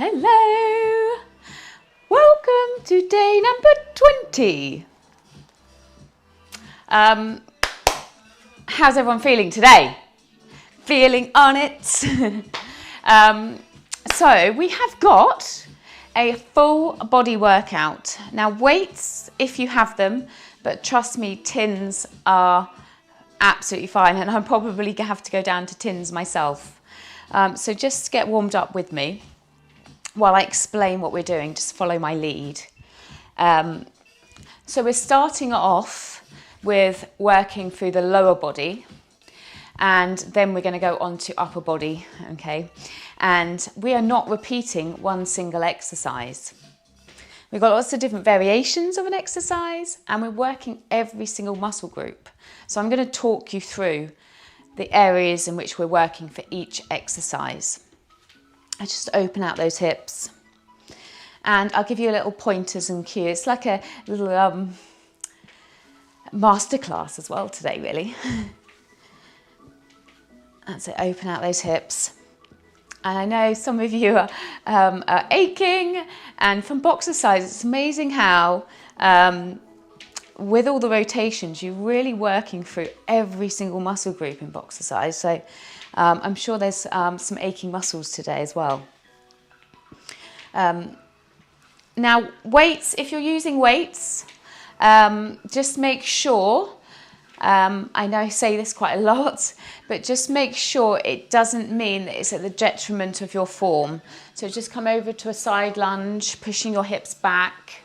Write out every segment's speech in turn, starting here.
Hello! Welcome to day number 20. How's everyone feeling today? Feeling on it? So we have got a full body workout. Now weights, if you have them, but trust me, tins are absolutely fine, and I'll probably have to go down to tins myself. So just get warmed up with me while I explain what we're doing. Just follow my lead. So we're starting off with working through the lower body, and then we're going to go on to upper body, okay? And we are not repeating one single exercise. We've got lots of different variations of an exercise, and we're working every single muscle group. So I'm going to talk you through the areas in which we're working for each exercise. I just open out those hips, and I'll give you a little pointers and cues. It's like a little masterclass as well today, really. That's it, open out those hips. And I know some of you are aching, and from Boxercise, it's amazing how with all the rotations, you're really working through every single muscle group in Boxercise. So I'm sure there's some aching muscles today as well. Now weights, if you're using weights, just make sure, I know I say this quite a lot, but just make sure it doesn't mean that it's at the detriment of your form. So just come over to a side lunge, pushing your hips back.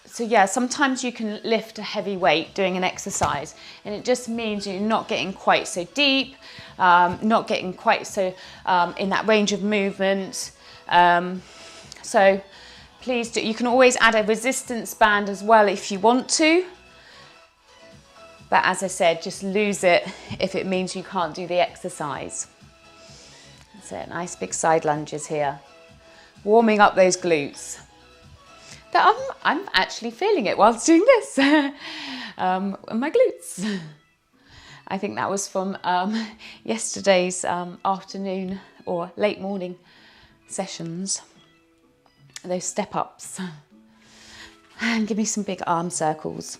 So yeah, sometimes you can lift a heavy weight doing an exercise, and it just means you're not getting quite so deep, not getting quite so in that range of movement. So please do. You can always add a resistance band as well if you want to. But as I said, just lose it if it means you can't do the exercise. That's it, nice big side lunges here. Warming up those glutes. I'm actually feeling it whilst doing this. My glutes. I think that was from yesterday's afternoon or late morning sessions. Those step ups. And give me some big arm circles.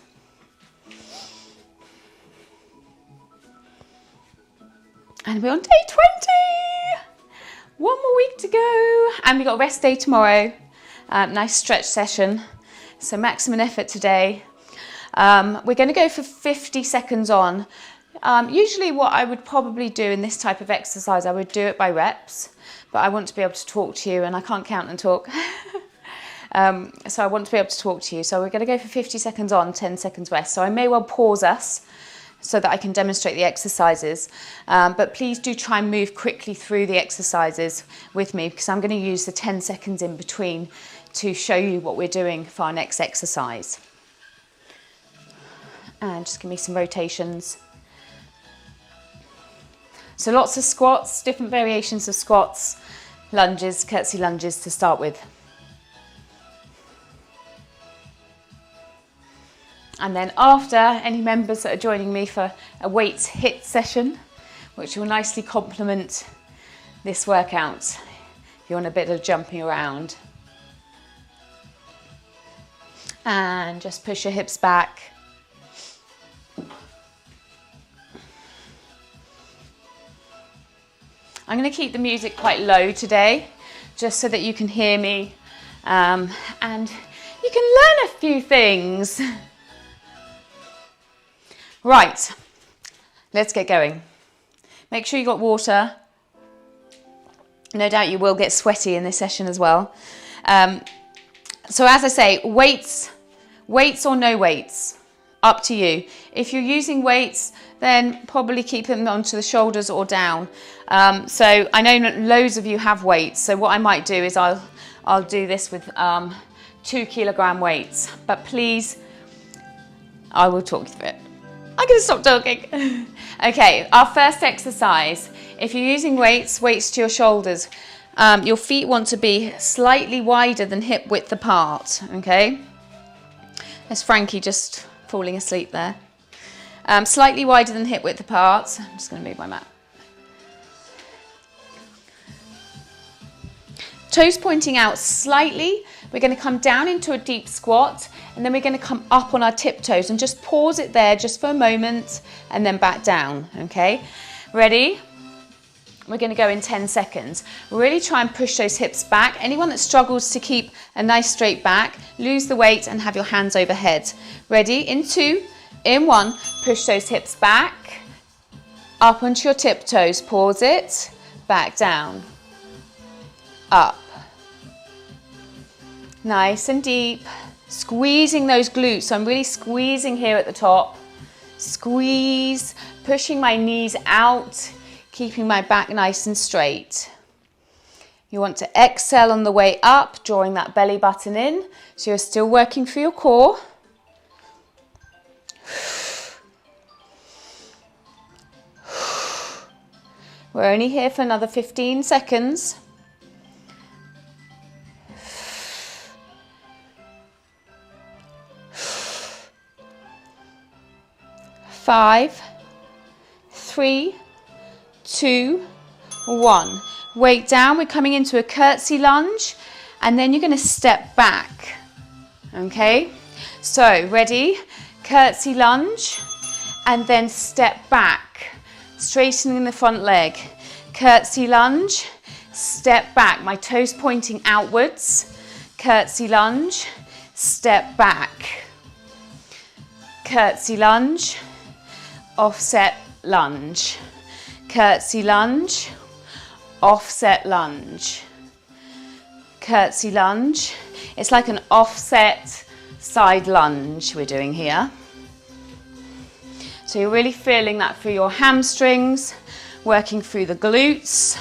And we're on day 20. One more week to go. And we've got a rest day tomorrow. Nice stretch session. So maximum effort today. We're going to go for 50 seconds on. Usually what I would probably do in this type of exercise, I would do it by reps. But I want to be able to talk to you, and I can't count and talk. So I want to be able to talk to you. So we're going to go for 50 seconds on, 10 seconds rest. So I may well pause us so that I can demonstrate the exercises. But please do try and move quickly through the exercises with me, because I'm going to use the 10 seconds in between to show you what we're doing for our next exercise. And just give me some rotations. So lots of squats, different variations of squats, lunges, curtsy lunges to start with. And then after, any members that are joining me for a weights hit session, which will nicely complement this workout if you want a bit of jumping around. And just push your hips back. I'm going to keep the music quite low today, just so that you can hear me, and you can learn a few things. Right, let's get going. Make sure you got water. No doubt you will get sweaty in this session as well. So as I say, weights or no weights, up to you. If you're using weights, then probably keep them onto the shoulders or down. So I know loads of you have weights, so what I might do is I'll do this with 2 kilogram weights, but please, I will talk you through it. I'm going to stop talking. Okay, our first exercise. If you're using weights to your shoulders, your feet want to be slightly wider than hip width apart, okay? There's Frankie just falling asleep there. Slightly wider than hip width apart. I'm just going to move my mat. toes pointing out slightly. We're going to come down into a deep squat, and then we're going to come up on our tiptoes and just pause it there just for a moment and then back down, okay? Ready? We're going to go in 10 seconds. Really try and push those hips back. Anyone that struggles to keep a nice straight back, lose the weight and have your hands overhead. Ready? In 2, in 1, push those hips back, up onto your tiptoes, pause it, back down, up. Nice and deep, squeezing those glutes. So I'm really squeezing here at the top. Squeeze, pushing my knees out, keeping my back nice and straight. You want to exhale on the way up, drawing that belly button in, so you're still working through your core. We're only here for another 15 seconds. 5, 3, 2, 1. Weight down, we're coming into a curtsy lunge, and then you're going to step back. Okay, so ready, curtsy lunge, and then step back, straightening the front leg. Curtsy lunge, step back, my toes pointing outwards. Curtsy lunge, step back. Curtsy lunge, offset lunge. Curtsy lunge, offset lunge. Curtsy lunge. It's like an offset side lunge we're doing here. So you're really feeling that through your hamstrings, working through the glutes,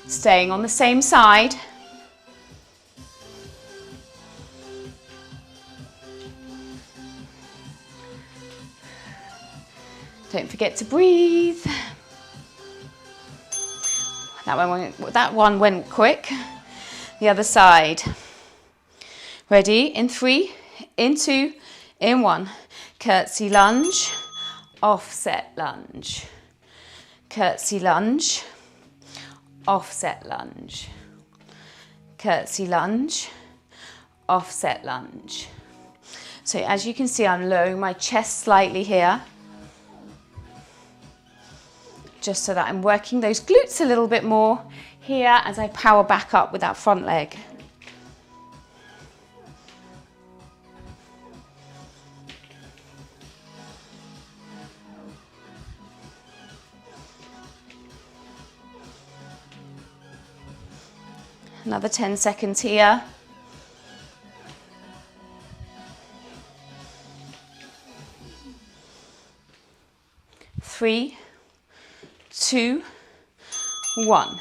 staying on the same side. Don't forget to breathe. That one went quick. The other side. Ready? In 3, in 2, in 1. Curtsy lunge, offset lunge. Curtsy lunge, offset lunge. Curtsy lunge, offset lunge. So as you can see, I'm lowering my chest slightly here, just so that I'm working those glutes a little bit more here as I power back up with that front leg. Another 10 seconds here. Three, 2, 1.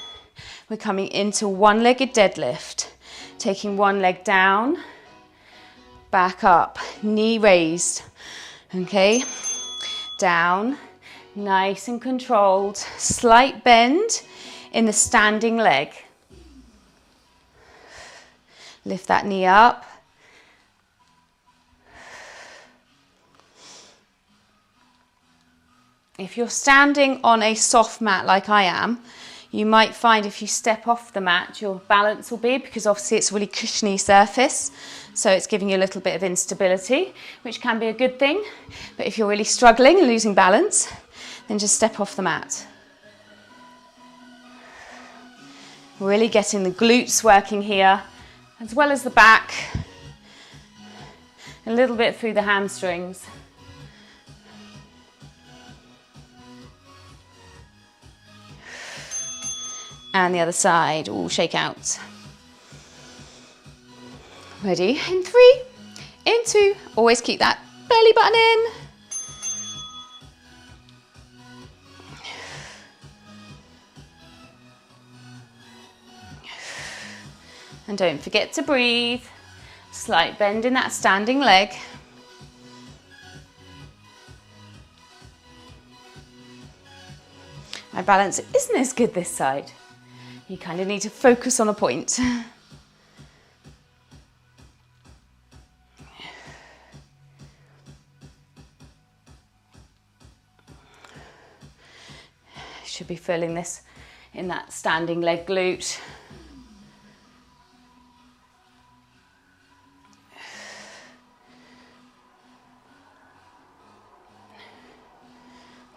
We're coming into one-legged deadlift. Taking one leg down, back up, knee raised. Okay, down, nice and controlled. Slight bend in the standing leg. Lift that knee up. If you're standing on a soft mat like I am, you might find if you step off the mat, your balance will be, because obviously it's a really cushiony surface, so it's giving you a little bit of instability, which can be a good thing. But if you're really struggling and losing balance, then just step off the mat. Really getting the glutes working here, as well as the back, a little bit through the hamstrings. And the other side, all shake out. Ready? In 3, in 2, always keep that belly button in. And don't forget to breathe. Slight bend in that standing leg. My balance isn't as good this side. You kind of need to focus on a point. Should be feeling this in that standing leg glute.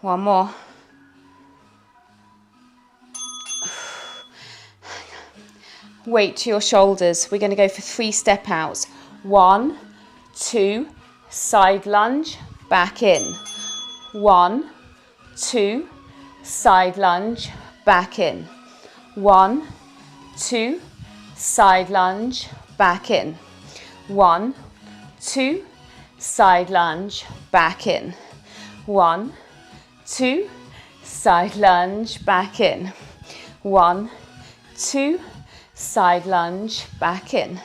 One more. Weight to your shoulders. We're going to go for 3 step outs. 1, 2, side lunge, back in. 1, 2, side lunge, back in. 1, 2, side lunge, back in. 1, 2, side lunge, back in. 1, 2, side lunge, back in. 1, 2, side lunge, back in.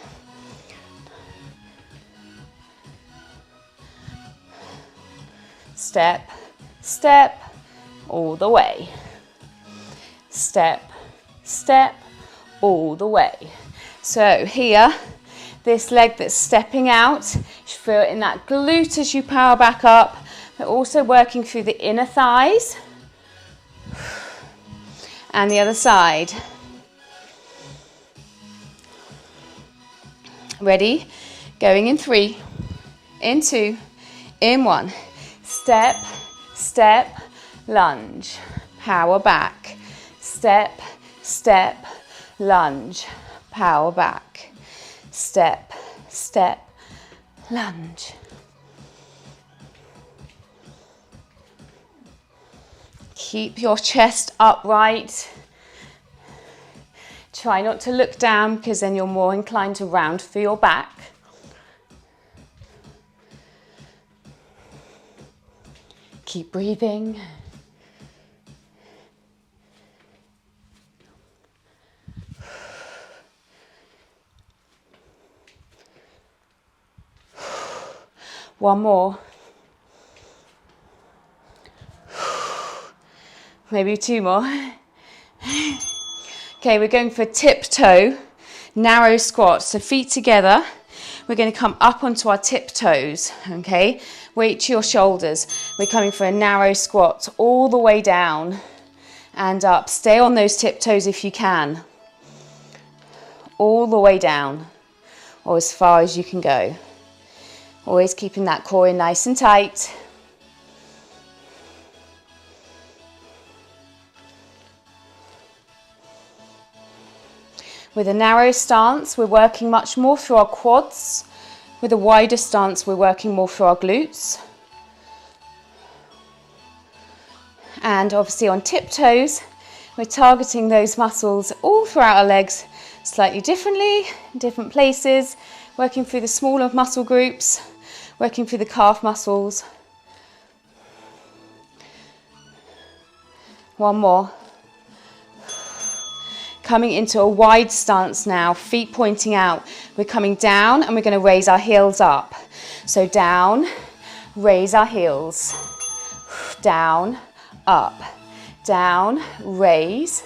Step, step, all the way. Step, step, all the way. So here, this leg that's stepping out, you should feel it in that glute as you power back up, but also working through the inner thighs. And the other side. Ready? Going in 3, in 2, in 1. Step, step, lunge. Power back. Step, step, lunge. Power back. Step, step, lunge. Keep your chest upright. Try not to look down because then you're more inclined to round through your back. Keep breathing. One more. Maybe 2 more. Okay, we're going for tiptoe, narrow squat. So feet together. We're going to come up onto our tiptoes, okay? Weight to your shoulders. We're coming for a narrow squat all the way down and up. Stay on those tiptoes if you can. All the way down, or as far as you can go. Always keeping that core in nice and tight. With a narrow stance, we're working much more through our quads. With a wider stance, we're working more through our glutes. And obviously on tiptoes, we're targeting those muscles all throughout our legs slightly differently, in different places, working through the smaller muscle groups, working through the calf muscles. One more. Coming into a wide stance now, feet pointing out. We're coming down and we're going to raise our heels up. So down, raise our heels. Down, up. Down, raise,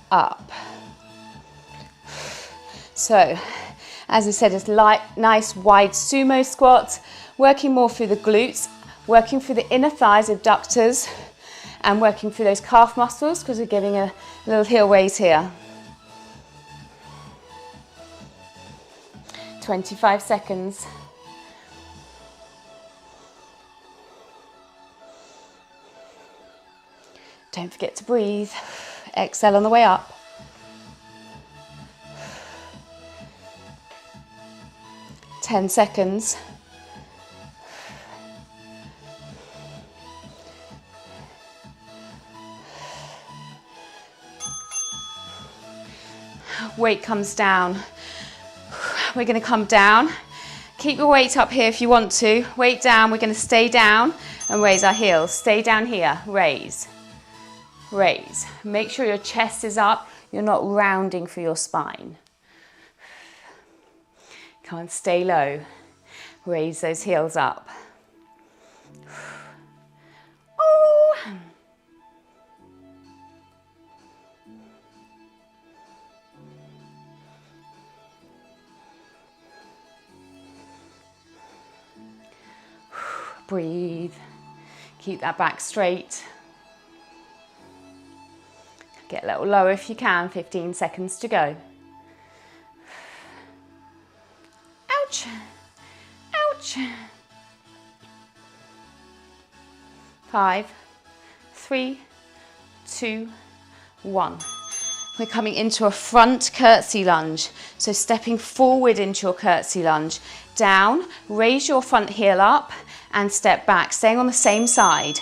up. So, as I said, it's nice wide sumo squat, working more through the glutes, working through the inner thighs, abductors, and working through those calf muscles because we're giving a little heel raise here. 25 seconds. Don't forget to breathe. Exhale on the way up. Ten seconds. Weight comes down. We're going to come down. Keep your weight up here if you want to. Weight down. We're going to stay down and raise our heels. Stay down here. Raise. Raise. Make sure your chest is up. You're not rounding for your spine. Come on, stay low. Raise those heels up. Oh. Breathe. Keep that back straight. Get a little lower if you can. 15 seconds to go. Ouch. Ouch. 5, 3, 2, 1. We're coming into a front curtsy lunge. So stepping forward into your curtsy lunge. Down, raise your front heel up and step back, staying on the same side.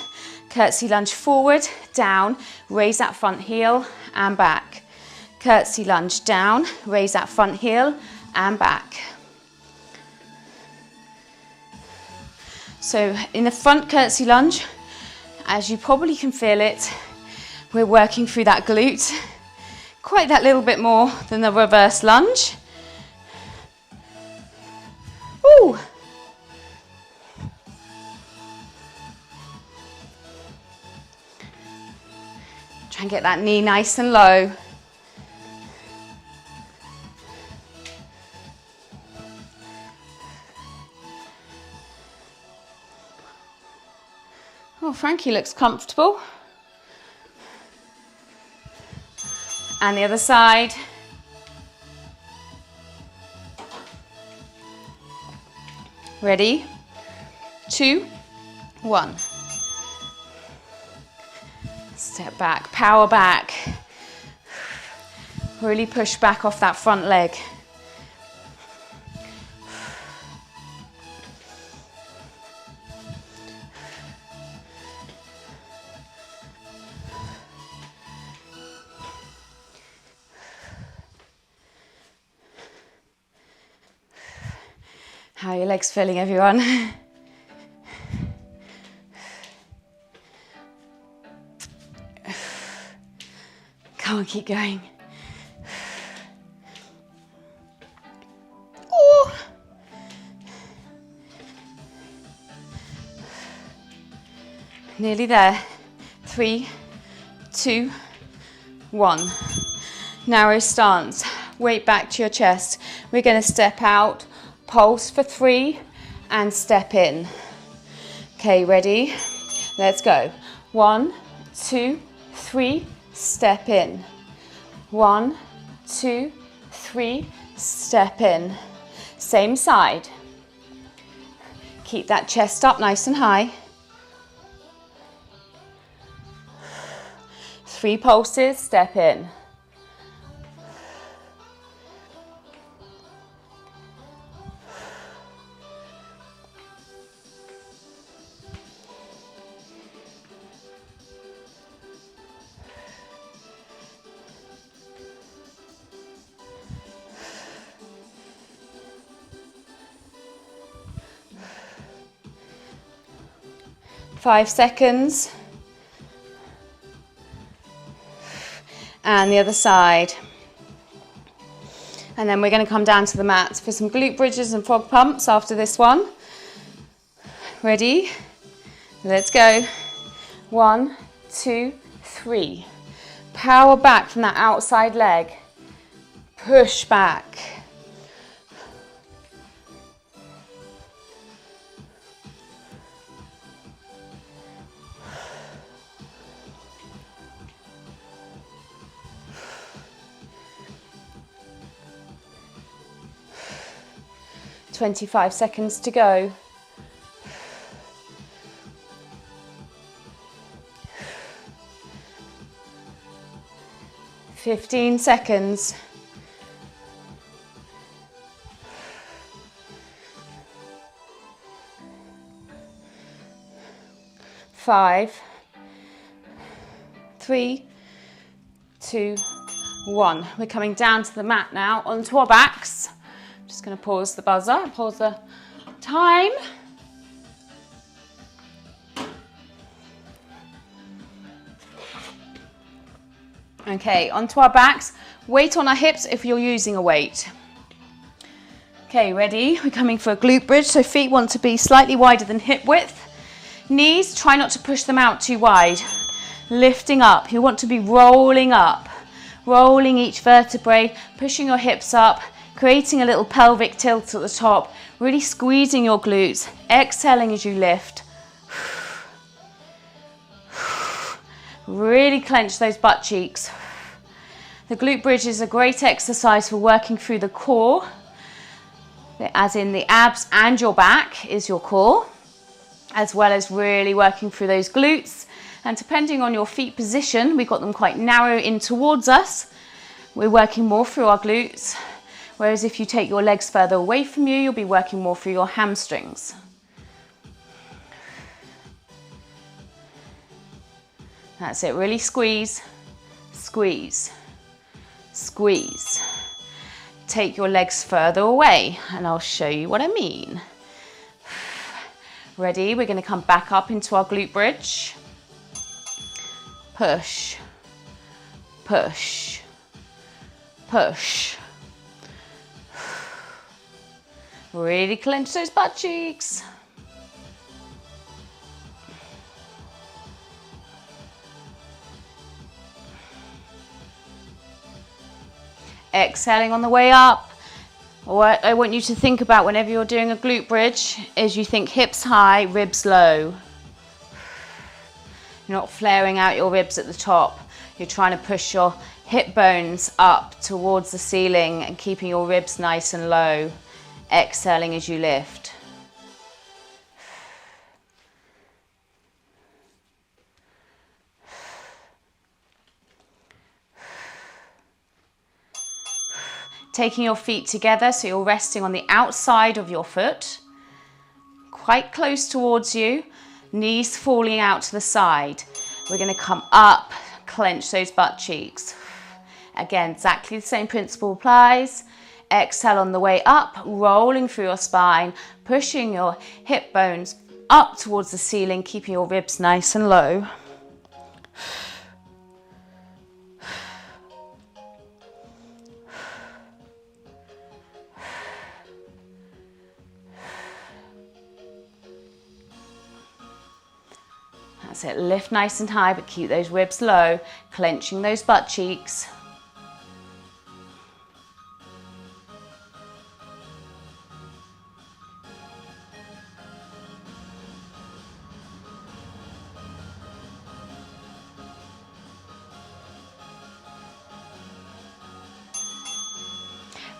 Curtsy lunge forward, down, raise that front heel and back. Curtsy lunge down, raise that front heel and back. So in the front curtsy lunge, as you probably can feel it, we're working through that glute. Quite that little bit more than the reverse lunge. Ooh. Try and get that knee nice and low. Oh, Frankie looks comfortable. And the other side. Ready? 2, 1. Step back, power back. Really push back off that front leg. How are your legs feeling, everyone? Come on, keep going. Oh. Nearly there. 3, 2, 1. Narrow stance. Weight back to your chest. We're going to step out. Pulse for 3 and step in. Okay, ready? Let's go. 1, 2, 3, step in. 1, 2, 3, step in. Same side. Keep that chest up nice and high. 3 pulses, step in. Five seconds. And the other side. And then we're going to come down to the mats for some glute bridges and frog pumps after this one. Ready? Let's go. 1, 2, 3. Power back from that outside leg. Push back. "25 seconds to go. "15 seconds. 5, 3, 2, 1. We're coming down to the mat now, onto our backs. Just going to pause the buzzer, pause the time. Okay, onto our backs. Weight on our hips if you're using a weight. Okay, ready? We're coming for a glute bridge, so feet want to be slightly wider than hip width. Knees, try not to push them out too wide. Lifting up, you want to be rolling up. Rolling each vertebrae, pushing your hips up, creating a little pelvic tilt at the top, really squeezing your glutes, exhaling as you lift. Really clench those butt cheeks. The glute bridge is a great exercise for working through the core, as in the abs and your back is your core, as well as really working through those glutes And depending on your feet position, we've got them quite narrow in towards us. We're working more through our glutes. Whereas if you take your legs further away from you, you'll be working more through your hamstrings. That's it, really squeeze, squeeze, squeeze. Take your legs further away and I'll show you what I mean. Ready? We're going to come back up into our glute bridge. Push, push, push. Really clench those butt cheeks. Exhaling on the way up. What I want you to think about whenever you're doing a glute bridge is you think hips high, ribs low. You're not flaring out your ribs at the top. You're trying to push your hip bones up towards the ceiling and keeping your ribs nice and low. Exhaling as you lift. Taking your feet together so you're resting on the outside of your foot, quite close towards you, knees falling out to the side. We're going to come up, clench those butt cheeks. Again, exactly the same principle applies. Exhale on the way up, rolling through your spine, pushing your hip bones up towards the ceiling, keeping your ribs nice and low. That's it, lift nice and high, but keep those ribs low, clenching those butt cheeks.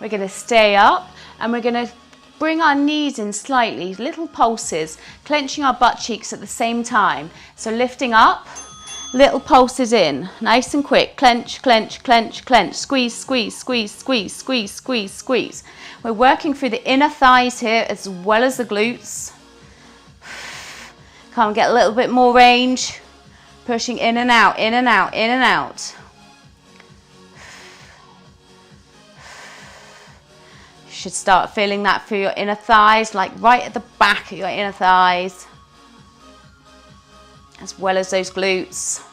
We're going to stay up and we're going to bring our knees in slightly, little pulses, clenching our butt cheeks at the same time. So lifting up, little pulses in, nice and quick. Clench, clench, clench, clench, squeeze, squeeze, squeeze, squeeze, squeeze, squeeze, squeeze. We're working through the inner thighs here as well as the glutes. Come get a little bit more range. Pushing in and out, in and out, in and out. Should start feeling that through your inner thighs, like right at the back of your inner thighs, as well as those glutes.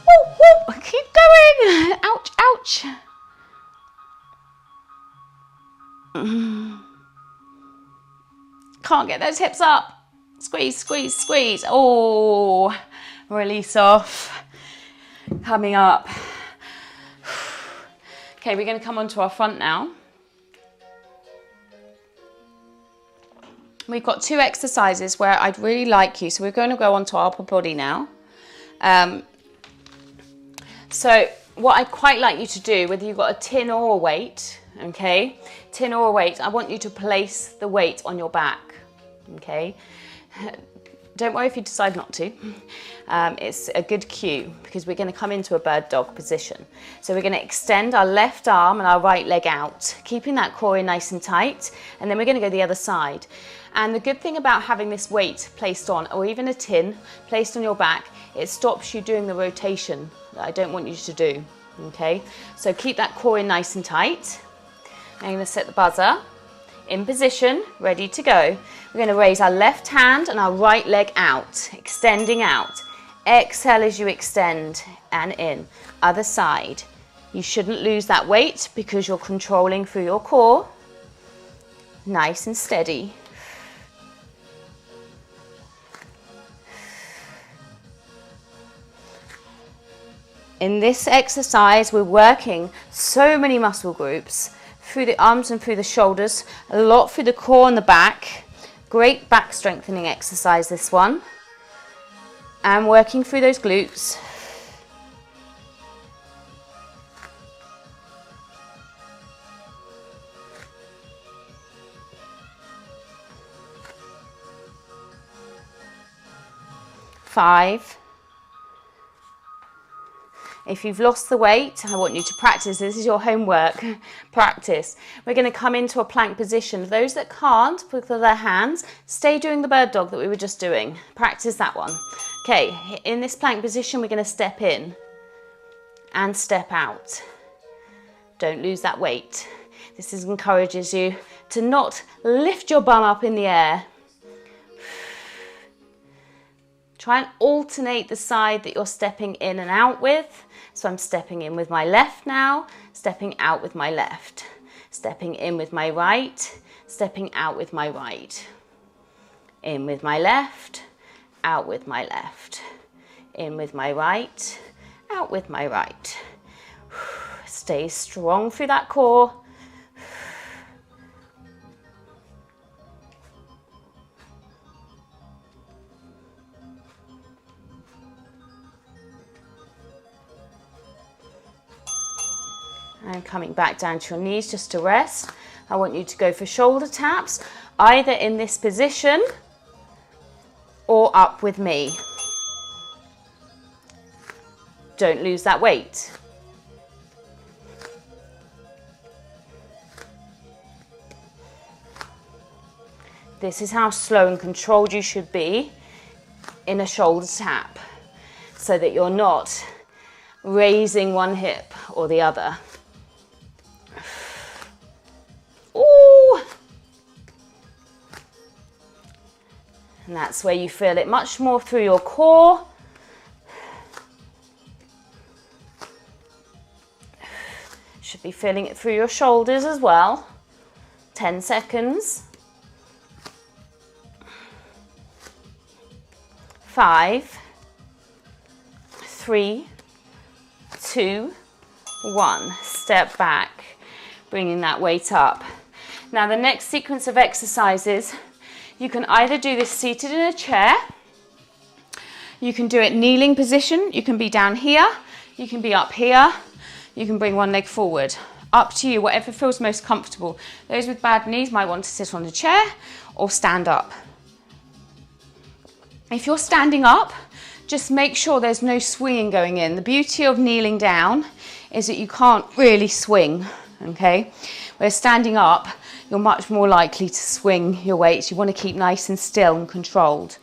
Woo, woo. Keep going. Ouch, ouch. Can't get those hips up. Squeeze, squeeze, squeeze. Oh. Release off, coming up. Okay, we're going to come onto our front now. We've got two exercises where I'd really like you, so we're going to go onto our upper body now. So what I'd quite like you to do, whether you've got a tin or a weight, okay, tin or a weight, I want you to place the weight on your back, okay. Don't worry if you decide not to. It's a good cue because we're going to come into a bird dog position. So we're going to extend our left arm and our right leg out, keeping that core in nice and tight, and then we're going to go the other side. And the good thing about having this weight placed on, or even a tin placed on your back, it stops you doing the rotation that I don't want you to do, okay? So keep that core in nice and tight. I'm going to set the buzzer. In position, ready to go. We're going to raise our left hand and our right leg out, extending out. Exhale as you extend and in. Other side. You shouldn't lose that weight because you're controlling through your core. Nice and steady. In this exercise, we're working so many muscle groups. Through the arms and through the shoulders, a lot through the core and the back. Great back strengthening exercise, this one. And working through those glutes. 5. If you've lost the weight, I want you to practice. This is your homework. Practice. We're going to come into a plank position. Those that can't, put their hands, stay doing the bird dog that we were just doing. Practice that one. Okay, in this plank position, we're going to step in and step out. Don't lose that weight. This encourages you to not lift your bum up in the air. Try and alternate the side that you're stepping in and out with. So I'm stepping in with my left now, stepping out with my left. Stepping in with my right, stepping out with my right. In with my left, out with my left. In with my right, out with my right. Stay strong through that core. And coming back down to your knees just to rest. I want you to go for shoulder taps, either in this position or up with me. Don't lose that weight. This is how slow and controlled you should be in a shoulder tap, so that you're not raising one hip or the other. Ooh. And that's where you feel it much more through your core. Should be feeling it through your shoulders as well. 10 seconds. 5, 3, 2, 1. Step back, bringing that weight up. Now the next sequence of exercises, you can either do this seated in a chair, you can do it kneeling position, you can be down here, you can be up here, you can bring one leg forward. Up to you, whatever feels most comfortable. Those with bad knees might want to sit on a chair or stand up. If you're standing up, just make sure there's no swinging going in. The beauty of kneeling down is that you can't really swing, okay? Whereas standing up, you're much more likely to swing your weights. You want to keep nice and still and controlled,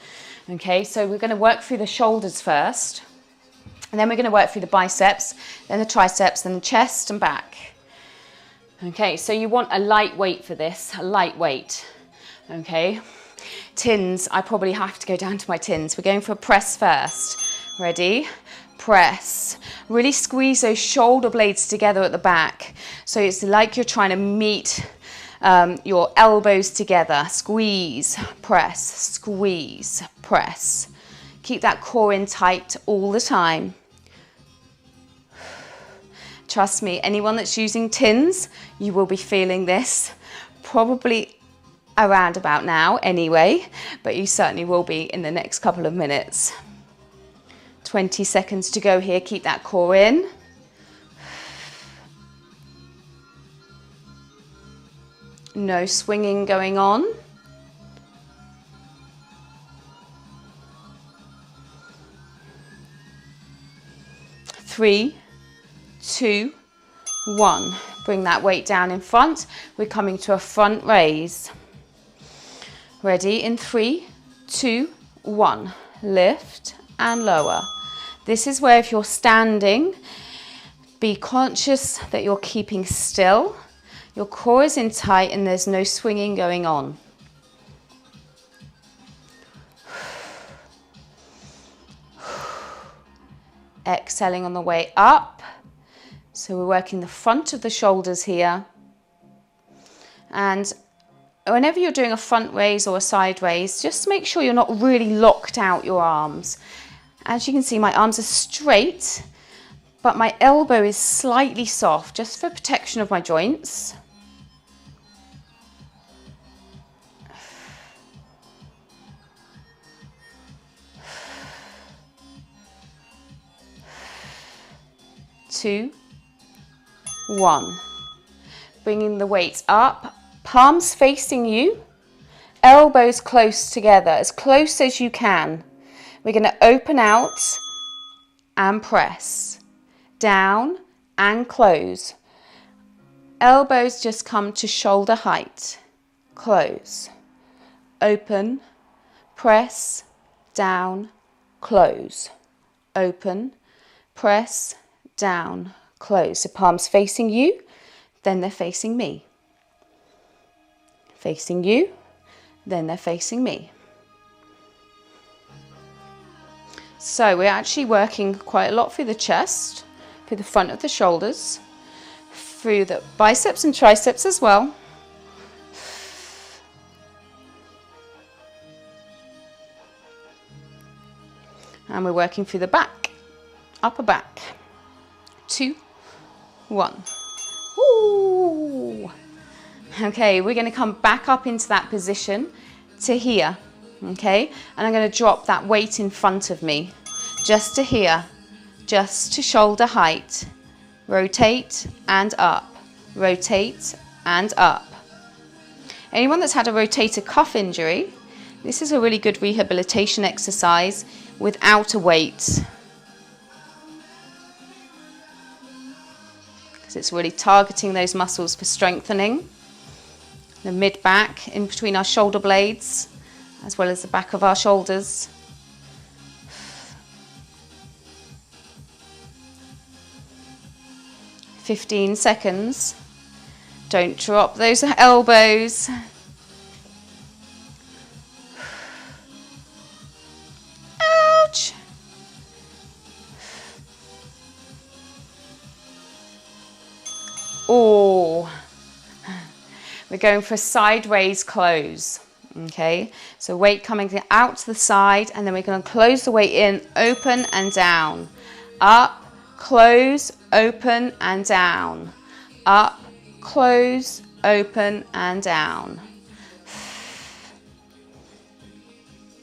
okay? So we're going to work through the shoulders first, and then we're going to work through the biceps, then the triceps, then the chest and back. Okay, so you want a light weight for this, a light weight, okay? Tins, I probably have to go down to my tins. We're going for a press first. Ready? Press. Really squeeze those shoulder blades together at the back. So it's like you're trying to meet your elbows together. Squeeze, press, squeeze, press. Keep that core in tight all the time. Trust me, anyone that's using tins, you will be feeling this probably around about now anyway, but you certainly will be in the next couple of minutes. 20 seconds to go here. Keep that core in. No swinging going on. 3, 2, 1. Bring that weight down in front. We're coming to a front raise. Ready? In 3, 2, 1. Lift and lower. This is where if you're standing, be conscious that you're keeping still. Your core is in tight and there's no swinging going on. Exhaling on the way up. So we're working the front of the shoulders here. And whenever you're doing a front raise or a side raise, just make sure you're not really locked out your arms. As you can see, my arms are straight, but my elbow is slightly soft, just for protection of my joints. Two, 1. Bringing the weight up, palms facing you, elbows close together, as close as you can. We're going to open out and press, down and close. Elbows just come to shoulder height, close, open, press, down, close, open, press, down, close. So palms facing you, then they're facing me. Facing you, then they're facing me. So we're actually working quite a lot through the chest, through the front of the shoulders, through the biceps and triceps as well. And we're working through the back, upper back. 2, 1. Ooh. Okay, we're going to come back up into that position to here. Okay, and I'm going to drop that weight in front of me, just to here, just to shoulder height. Rotate and up, rotate and up. Anyone that's had a rotator cuff injury, this is a really good rehabilitation exercise without a weight. Because it's really targeting those muscles for strengthening. The mid-back, in between our shoulder blades, as well as the back of our shoulders. "15 seconds. Don't drop those elbows. Ouch. Oh. We're going for a sideways close. Okay, so weight coming out to the side, and then we're going to close the weight in, open and down, up, close, open and down, up, close, open and down.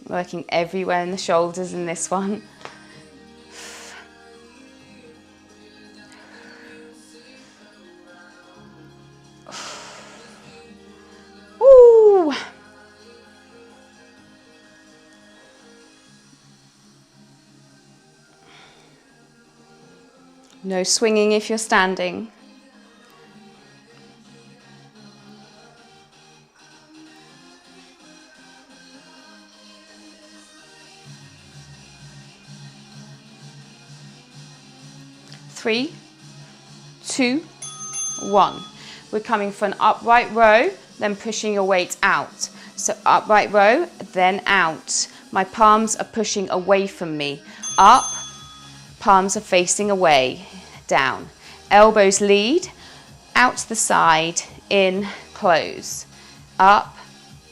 Working everywhere in the shoulders in this one. Ooh. No swinging if you're standing. Three, 2, 1. We're coming for an upright row, then pushing your weight out. So upright row, then out. My palms are pushing away from me. Up, palms are facing away, down. Elbows lead, out to the side, in, close. Up,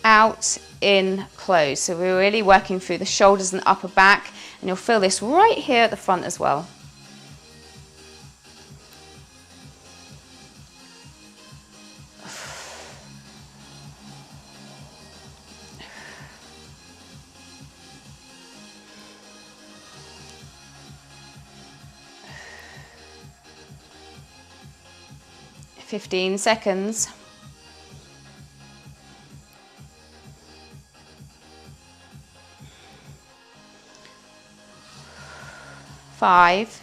out, in, close. So we're really working through the shoulders and upper back, and you'll feel this right here at the front as well. "15 seconds. Five.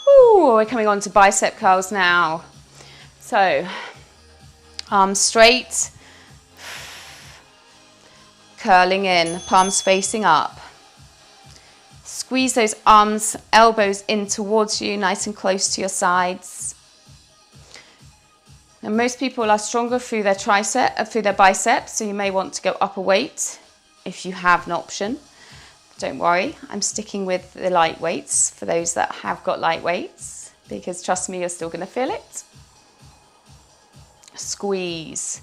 Ooh, we're coming on to bicep curls now. So, arms straight, curling in, palms facing up. Squeeze those arms, elbows in towards you, nice and close to your sides. Now, most people are stronger through their through their biceps, so you may want to go up a weight if you have an option. Don't worry, I'm sticking with the light weights for those that have got light weights, because trust me, you're still going to feel it. Squeeze.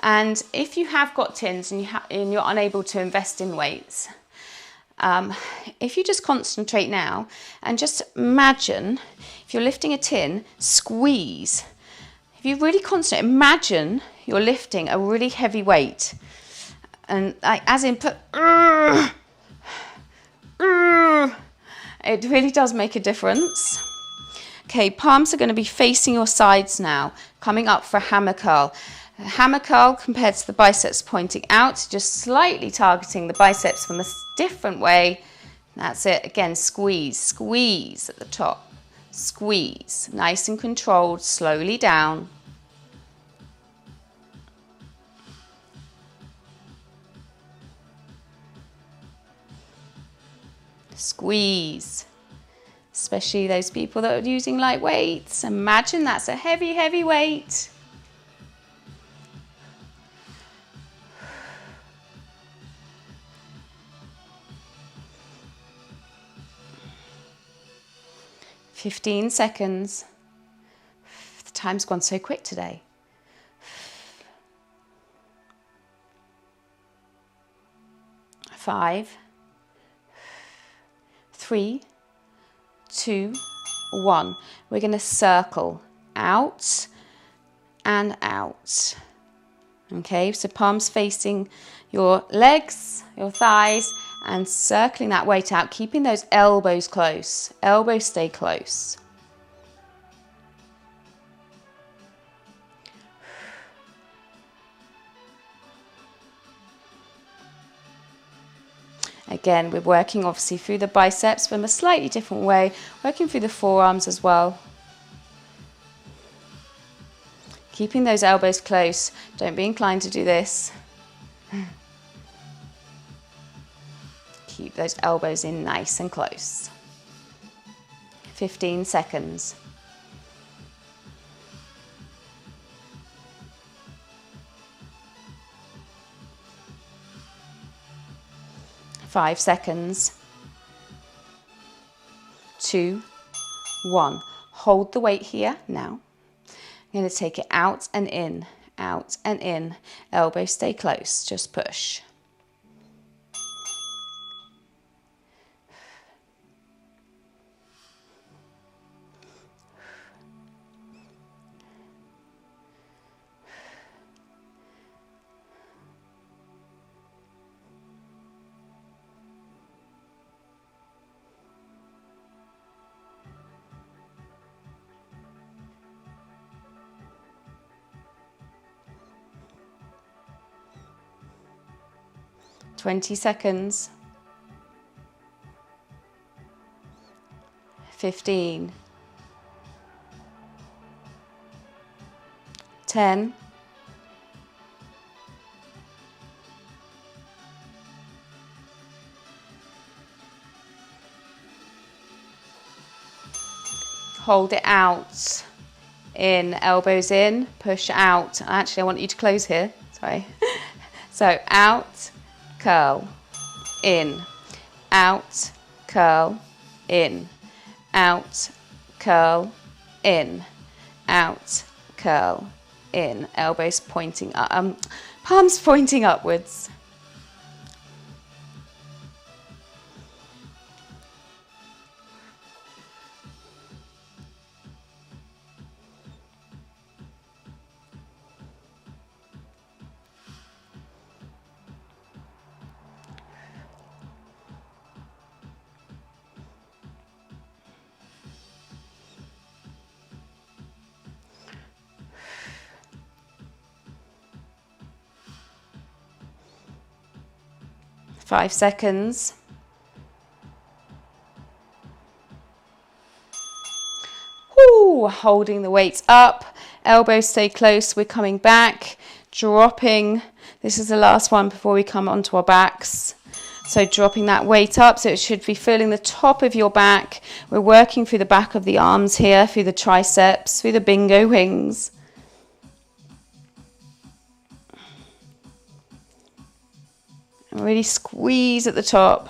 And if you have got tins and you're unable to invest in weights, if you just concentrate now and just imagine, if you're lifting a tin, squeeze. If you really concentrate, imagine you're lifting a really heavy weight, and like as in put, it really does make a difference. Okay, palms are going to be facing your sides now, coming up for a hammer curl. A hammer curl compared to the biceps pointing out, just slightly targeting the biceps from a different way. That's it. Again, squeeze, squeeze at the top. Squeeze, nice and controlled, slowly down. Squeeze, especially those people that are using light weights. Imagine that's a heavy, heavy weight. "15 seconds. The time's gone so quick today. 5, 3, 2, 1. We're going to circle out and out. Okay, so palms facing your legs, your thighs, and circling that weight out, keeping those elbows close. Elbows stay close. Again, we're working obviously through the biceps from a slightly different way, working through the forearms as well. Keeping those elbows close. Don't be inclined to do this. Keep those elbows in nice and close. 15 seconds. 5 seconds. 2, 1. Hold the weight here now. I'm going to take it out and in, out and in. Elbows stay close, just push. "20 seconds. 15. 10. 'Hold it out. In, elbows in, push out. Actually, I want you to close here. Sorry. So out, curl, in, out, curl, in, out, curl, in, out, curl, in. Elbows pointing up, palms pointing upwards. Five seconds. Woo, holding the weights up, elbows stay close, we're coming back, dropping. This is the last one before we come onto our backs. So dropping that weight up, so it should be filling the top of your back. We're working through the back of the arms here, through the triceps, through the bingo wings. And really squeeze at the top.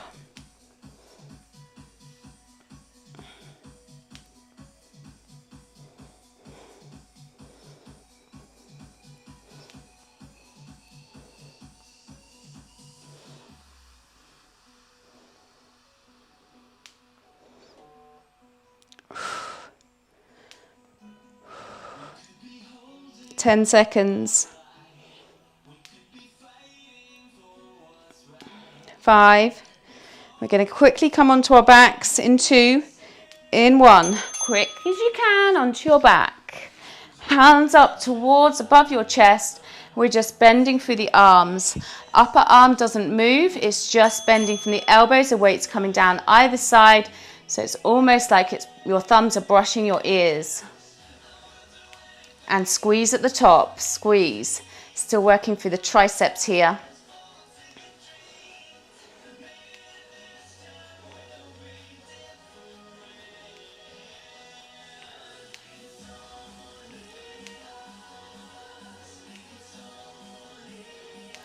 Ten seconds. 5. We're going to quickly come onto our backs in 2, in 1. Quick as you can onto your back. Hands up towards above your chest. we're just bending through the arms. Upper arm doesn't move, it's just bending from the elbows, the weight's coming down either side, so it's almost like your thumbs are brushing your ears. And squeeze at the top, squeeze. Still working through the triceps here.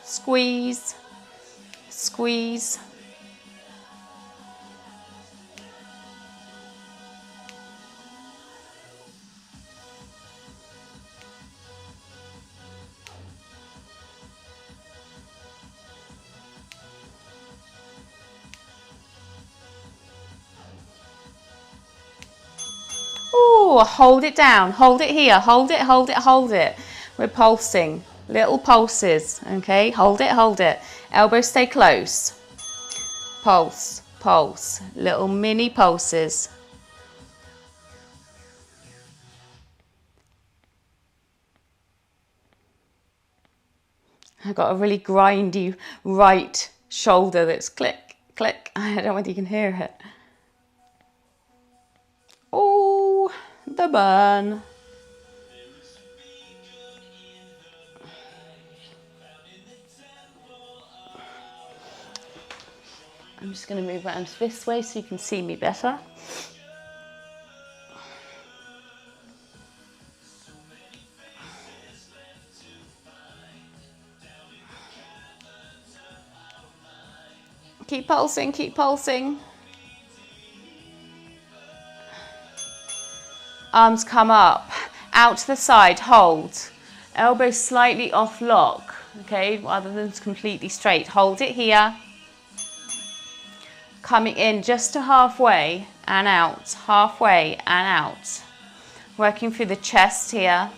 Squeeze, squeeze. Oh, hold it down, hold it here, hold it, hold it, hold it. We're pulsing, little pulses, okay? Hold it. Elbows stay close. Pulse, pulse, little mini pulses. I've got a really grindy right shoulder that's click, click. I don't know whether you can hear it. Oh, the burn. I'm just going to move around this way so you can see me better. Keep pulsing, keep pulsing. Arms come up, out to the side, hold. Elbows slightly off lock, okay, rather than completely straight. Hold it here. Coming in just to halfway and out, halfway and out. Working through the chest here.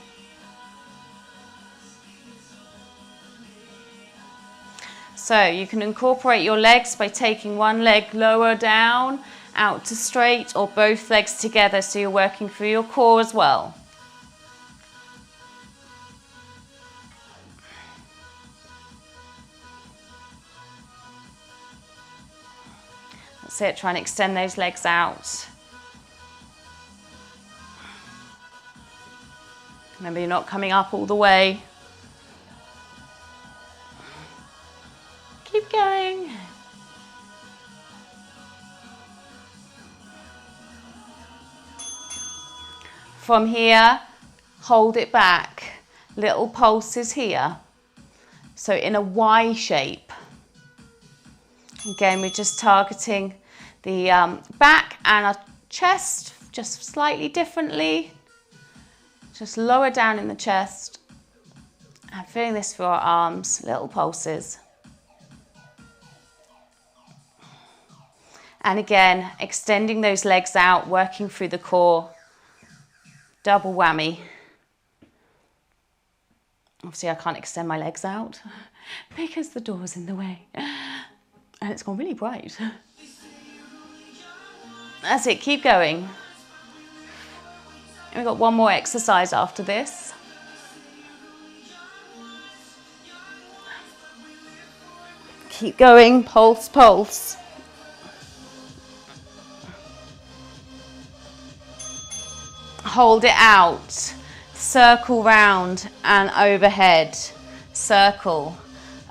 So you can incorporate your legs by taking one leg lower down, out to straight, or both legs together, so you're working through your core as well. That's it, try and extend those legs out. Remember, you're not coming up all the way. Keep going. From here, hold it back. Little pulses here. So in a Y shape. Again, we're just targeting the back and our chest just slightly differently. Just lower down in the chest. And feeling this through our arms, little pulses. And again, extending those legs out, working through the core. Double whammy. Obviously, I can't extend my legs out because the door's in the way. And it's gone really bright. That's it, keep going. And we've got one more exercise after this. Keep going, pulse, pulse. Hold it out, circle round and overhead, circle,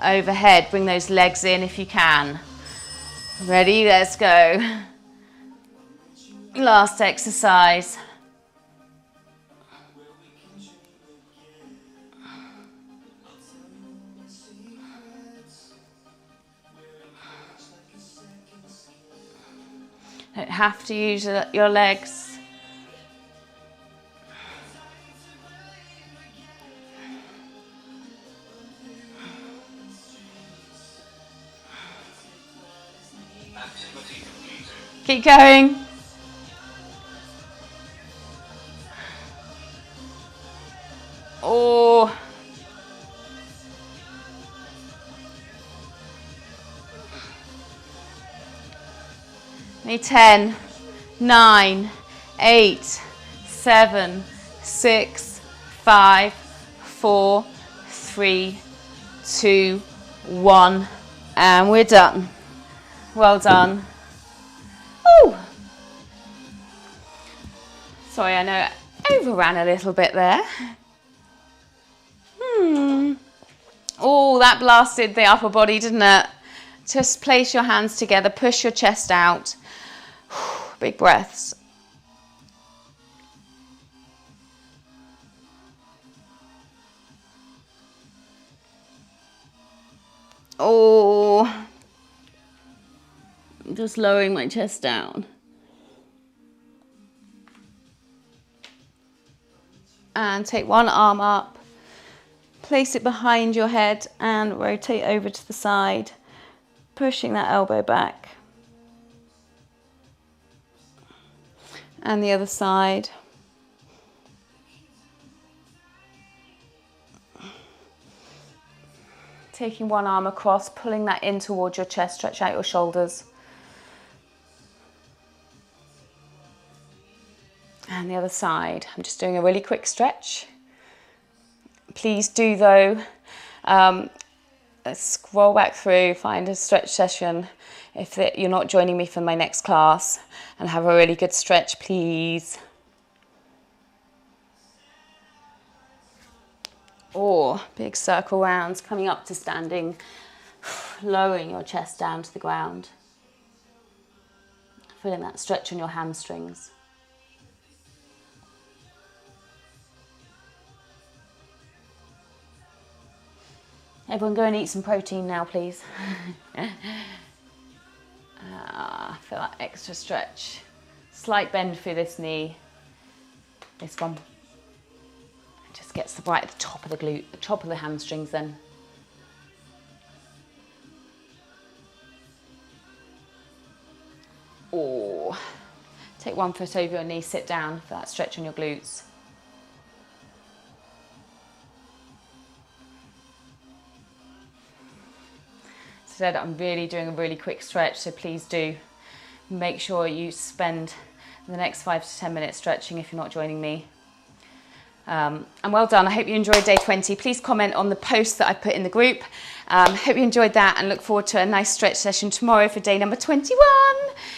overhead, bring those legs in if you can. Ready, let's go. Last exercise. Don't have to use your legs. Keep going. Oh. Need 10, 9, 8, 7, 6, 5, 4, 3, 2, 1, and we're done. Well done. Oh, sorry, I know I overran a little bit there. Oh, that blasted the upper body, didn't it? Just place your hands together, push your chest out. Big breaths. Oh, I'm just lowering my chest down. And take one arm up, place it behind your head and rotate over to the side, pushing that elbow back. And the other side. Taking one arm across, pulling that in towards your chest, stretch out your shoulders. And the other side. I'm just doing a really quick stretch. Please do though, scroll back through, find a stretch session if you're not joining me for my next class, and have a really good stretch, please. Or big circle rounds, coming up to standing, lowering your chest down to the ground. Feeling that stretch on your hamstrings. Everyone go and eat some protein now, please. Feel that extra stretch. Slight bend through this knee. This one. Just gets right at the top of the glute, the top of the hamstrings then. Or take one foot over your knee, sit down for that stretch on your glutes. Said I'm really doing a really quick stretch, so please do make sure you spend the next 5 to 10 minutes stretching if you're not joining me. And well done. I hope you enjoyed day 20. Please comment on the post that I put in the group. Hope you enjoyed that and look forward to a nice stretch session tomorrow for day number 21.